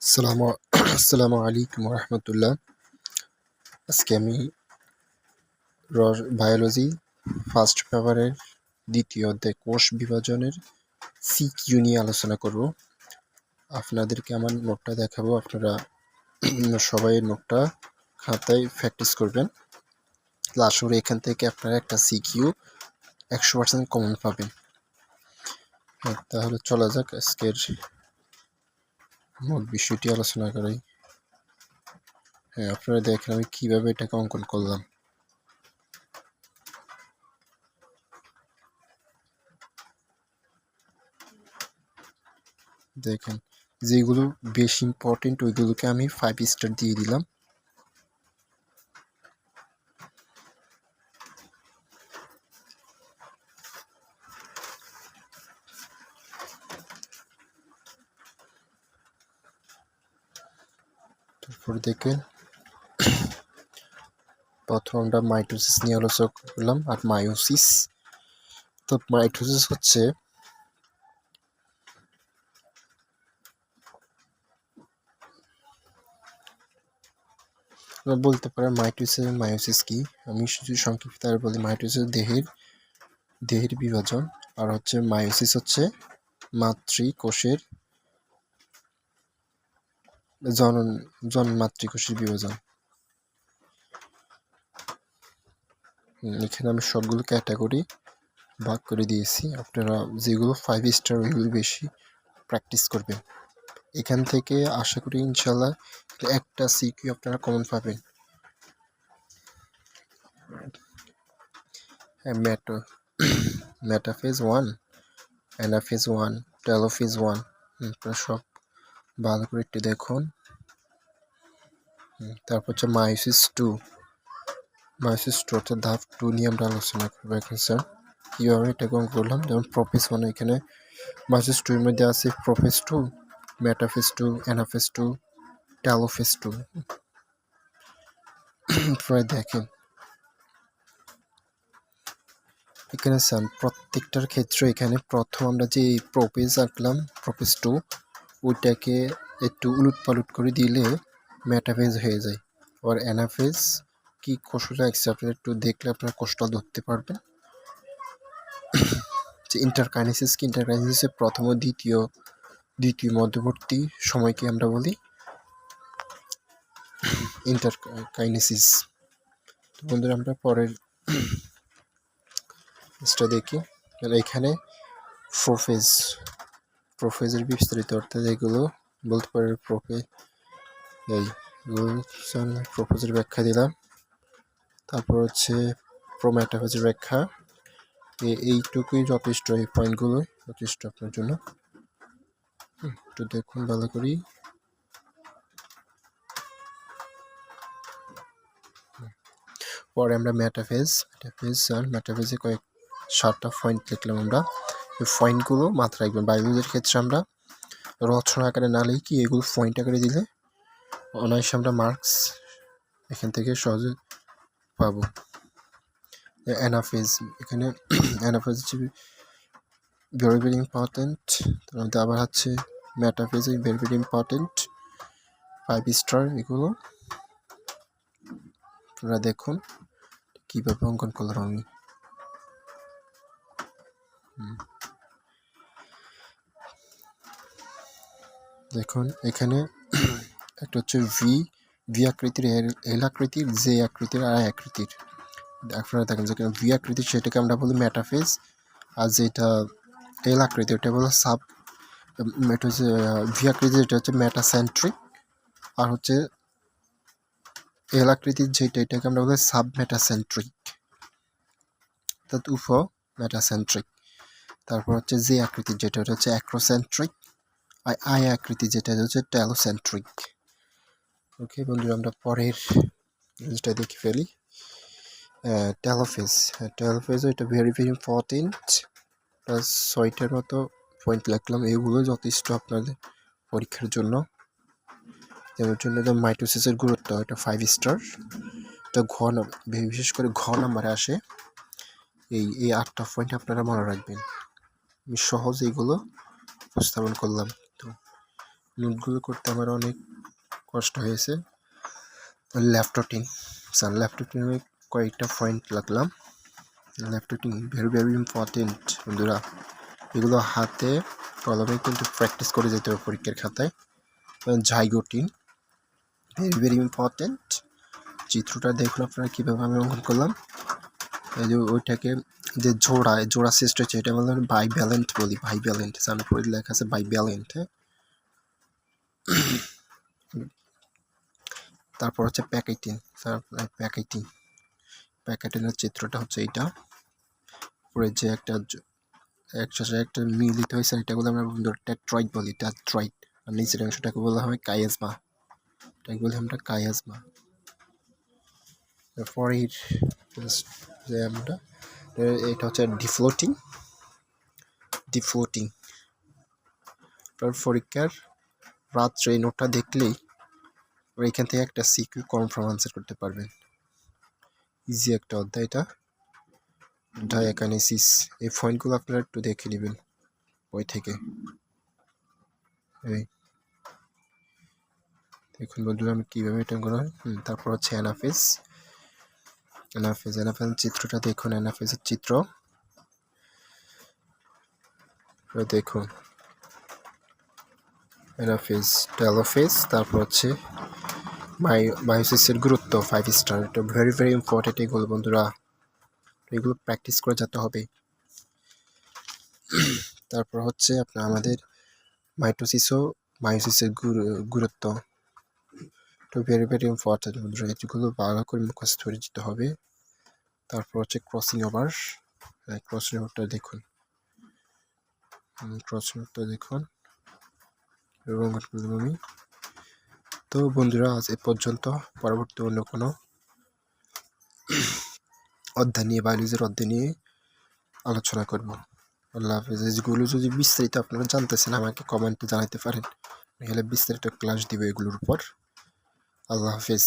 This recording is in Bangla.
আসসালামু আলাইকুম রহমতুল্লাহ। আজকে আমি বায়োলজি ফার্স্ট পেপারের দ্বিতীয় অধ্যায় কোষ বিভাজনের সিকিউ নিয়ে আলোচনা করব। আপনাদেরকে আমার নোটটা দেখাবো, আপনারা সবাই নোটটা খাতায় প্র্যাকটিস করবেন। লাস্টে এখান থেকে আপনারা একটা সিকিউ 100% কমন পাবেন। তাহলে চলা যাক আজকের মূল বিষয়টি আলোচনা করাই। আপনারা দেখেন আমি কিভাবে এটাকে অঙ্কন করলাম। দেখেন, যেগুলো বেশি ইম্পর্টেন্ট ওইগুলোকে আমি 5 স্টার দিয়ে দিলাম। তারপর দেখেন, প্রথম আমরা মাইটোসিস নিয়ে আলোচনা করলাম। আর মায়োসিস, তো মাইটোসিস হচ্ছে বলতে পারেন মাইটোসিস মায়োসিস কি, আমি শুধু সংক্ষিপ্ত বলি। মাইটোসিস দেহের বিভাজন, আর হচ্ছে মায়োসিস হচ্ছে মাতৃকোষের মাতৃকোষের বিভাজন। এখানে আমি সবগুলো ক্যাটাগরি ভাগ করে দিয়েছি। আপনারা যেগুলো 5 স্টার ওইগুলো বেশি প্র্যাকটিস করবেন। এখান থেকে আশা করি ইনশাল্লাহ একটা সিকিউ আপনারা কমন পাবেন। মেটাফেজ 1, অ্যানাফেজ 1, টেলোফেজ 1, আপনারা সব ভালো করে একটু দেখুন। তারপর হচ্ছে মায়োসিস 2 অর্থাৎ ধাপ 2 নিয়ে আমরা আলোচনা করবো এখন। স্যার কীভাবে এটা কম করলাম, যেমন প্রোফেজ 1, এখানে মায়োসিস 2 এর মধ্যে আছে প্রোফেজ 2, মেটাফেজ 2, অ্যানাফেজ 2, টেলোফেজ 2। প্রায় দেখেন এখানে প্রত্যেকটার ক্ষেত্রে এখানে প্রথম আমরা যে প্রোপেজ আঁকলাম প্রোপেজ 2, ওইটাকে একটু উলট পালট করে দিলে মেটাফেজ হয়ে যায়। আর অ্যানাফেজ কি কোষটা আপনারা একটু দেখলে আপনারা কোষটা ধরতে পারবেন। যে ইন্টারকাইনেসিস কি, ইন্টারকাইনেসিসের প্রথম ও দ্বিতীয় মধ্যবর্তী সময়কে আমরা বলি ইন্টারকাইনেসিস। তো বন্ধুরা আমরা পরের দেখি। এখানে প্রোফেজের বিস্তারিত অর্থাৎ এগুলো বলতে পারে প্রোফেজের ব্যাখ্যা দিলাম। তারপর হচ্ছে প্রোমেটাফেজের ব্যাখ্যা। এইটুকুই যথেষ্ট, এই পয়েন্টগুলো যথেষ্ট আপনার জন্য। একটু দেখুন ভালো করি। পরে আমরা মেটাফেজে কয়েক 7টা পয়েন্ট লিখলাম আমরা। এই পয়েন্টগুলো মাথায় রাখবেন। বায়োলজির ক্ষেত্রে আমরা রচনা আকারে না লিখি, এগুলো পয়েন্ট আকারে দিলে অনায়াসে আমরা মার্কস এখান থেকে সহজে পাবো। অ্যানাফেজ, এখানে অ্যানাফেজ হচ্ছে ভেরি ভেরি ইম্পর্টেন্ট। তার মধ্যে আবার হচ্ছে metaphase very very important, 5 star. এগুলো আপনারা দেখুন কীভাবে অঙ্কন করলাম আমি। দেখুন এখানে একটা হচ্ছে ভি আকৃতির, এল আকৃতির, জে আকৃতির, আর আই আকৃতির। আপনারা দেখেন যেখানে ভি আকৃতির সেটাকে আমরা বলি মেটাফেজ, আর যেটা এল আকৃতি ওটা বলে এটা হচ্ছে ভি আকৃতির, এটা হচ্ছে মেটাসেন্ট্রিক। আর হচ্ছে এল আকৃতির যেটা, এটাকে আমরা বলি সাব মেটাসেন্ট্রিক, অর্থাৎ উপ মেটাসেন্ট্রিক। তারপর হচ্ছে জে আকৃতির যেটা, ওটা হচ্ছে অ্যাক্রোসেন্ট্রিক। আর আই আকৃতি যেটা হচ্ছে টেলোসেন্ট্রিক। ওকে বন্ধুরা, আমরা পরের জিনিসটা দেখে ফেলি। টেলোফেজ, এটা ভেরি ভেরি ইম্পর্টেন্ট। প্লাস 6টার মতো পয়েন্ট লিখলাম। এগুলো যথেষ্ট আপনাদের পরীক্ষার জন্য। যেমন জন্য মাইটোসিসের গুরুত্ব, এটা 5 স্টার। এটা বিশেষ করে ঘ নাম্বারে আসে। এই 8টা পয়েন্ট আপনারা মনে রাখবেন। আমি সহজ এইগুলো উপস্থাপন করলাম। তো নোটগুলো করতে আমার অনেক কষ্ট হয়েছে। ল্যাপটপিং ল্যাপটপিংয়ে কয়েকটা পয়েন্ট লাগলাম। ল্যাপটপিং ভেরি ভেরি ইম্পর্টেন্ট বন্ধুরা, এগুলো হাতে কলমে কিন্তু প্র্যাকটিস করে যেতে হবে পরীক্ষার খাতায়। Zygotene very very important. চিত্রটা দেখুন আপনারা কীভাবে আমি অঙ্কন করলাম। এই যে ওইটাকে যে জোড়া সৃষ্টি হচ্ছে এটা আমরা বাইভ্যালেন্ট বলি, বাইভ্যালেন্ট সামনে পড়ে লেখা আছে বাইভ্যালেন্ট। তারপর হচ্ছে প্যাকেটিনের চিত্রটা হচ্ছে এইটা, পরে যে একসাথে একটা মিলিত হয়েছে এটাগুলো আমরা টেট্রয়েড বলি, টেট্রয়েড। আর নিচের অংশটাকে বলা হয় কাইয়াজমা, এটাকে বলি আমরা কাইয়াজমা। এরপরে যে আমরা এটা হচ্ছে ডিফ্লোটিং। পরীক্ষার রাত্রে এই নোটটা দেখলেই এখান থেকে একটা সিকিউ কনফার্ম আনসার করতে পারবেন। ইজি একটা অধ্যায় এটা, ডায়াকানেসিস। এই পয়েন্টগুলো আপনারা একটু দেখে নেবেন বই থেকে। এই দেখুন বন্ধুরা আমি কীভাবে এটা করা হয়। তারপর হচ্ছে অ্যানাফেজ চিত্রটা দেখুন, অ্যানাফেজের চিত্র দেখুন, অ্যানাফেজ, টেলোফেজ। তারপর হচ্ছে মায়োসিসের গুরুত্ব 5 স্টার, এটা ভেরি ভেরি ইম্পর্টেন্ট এগুলো বন্ধুরা, এগুলো প্র্যাকটিস করে যেতে হবে। তারপর হচ্ছে আপনার আমাদের মায়োসিসের গুরুত্ব, এটা ভেরি ভেরি ইম্পর্টেন্ট বন্ধুরা, এগুলো ভালো করে মুখস্থ করে যেতে হবে। তারপর হচ্ছে ক্রসিং ওভারটা দেখুন, এবং আমি তো বন্ধুরা আজ এ পর্যন্ত। পরবর্তী অন্য কোনো অধ্যায় নিয়ে, বায়োলজির অধ্যায় নিয়ে আলোচনা করব। আল্লাহ হাফেজ। এগুলো যদি বিস্তারিত আপনারা জানতেছেন আমাকে কমেন্টে জানাতে পারেন, নাহলে বিস্তারিত ক্লাস দিব এগুলোর উপর। আল্লাহ হাফেজ।